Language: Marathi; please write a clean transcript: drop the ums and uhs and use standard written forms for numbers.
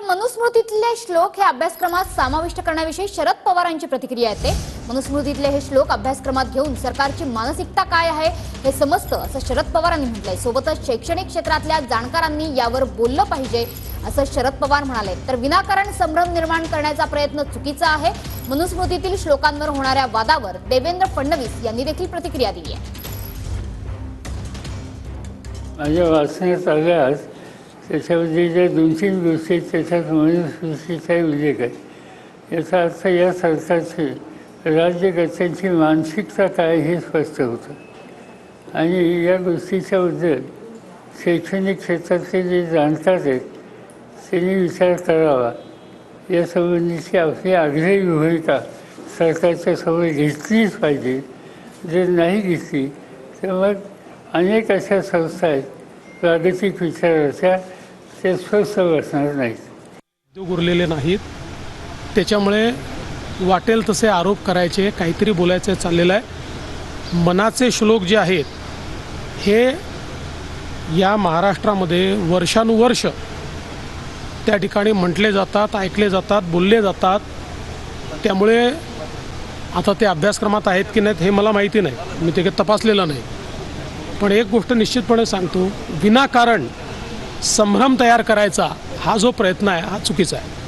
मनुस्मृतीतले श्लोक हे अभ्यासक्रमात समाविष्ट करण्याविषयी शरद पवारांची प्रतिक्रिया येते। मनुस्मृतीतले हे श्लोक अभ्यासक्रमात घेऊन सरकारची मानसिकता काय आहे हे समजतं असं शरद पवारांनी म्हटलंय। सोबतच शैक्षणिक क्षेत्रातल्या जाणकारांनी यावर बोललं पाहिजे असं शरद पवार म्हणाले। तर विनाकारण संभ्रम निर्माण करण्याचा प्रयत्न चुकीचा आहे। मनुस्मृतीतील श्लोकांवर होणाऱ्या वादावर देवेंद्र फडणवीस यांनी देखील प्रतिक्रिया दिली आहे। माझ्या वाचण्यात आल्यास त्याच्यामध्ये ज्या 2-3 गोष्टी त्याच्यात मनुस्मृतीचा उल्लेख आहे। याचा अर्थ या सरकारची राज्यकर्त्यांची मानसिकता काय हे स्पष्ट होतं आणि या गोष्टीच्याबद्दल शैक्षणिक क्षेत्रातले जे जाणकार आहेत त्यांनी विचार करावा। यासंबंधीची आपली आग्रही भूमिका सरकारच्या समोर घेतलीच पाहिजे। जर नाही घेतली तर मग अनेक अशा संस्था आहेत प्रादेशिक विचाराच्या ते स्वस्थ बसणार नाहीत। उद्योग उरलेले नाहीत, त्याच्यामुळे वाटेल तसे आरोप करायचे, काहीतरी बोलायचं चाललेलं आहे। मनाचे श्लोक जे आहेत हे या महाराष्ट्रामध्ये वर्षानुवर्ष त्या ठिकाणी म्हटले जातात, ऐकले जातात, बोलले जातात। त्यामुळे आता ते अभ्यासक्रमात आहेत की नाहीत हे मला माहिती नाही, मी ते काही तपासलेलं नाही। पण एक गोष्ट निश्चितपणे सांगतो, विनाकारण संभ्रम तयार करायचा हा जो प्रयत्न आहे हा चुकीचा आहे।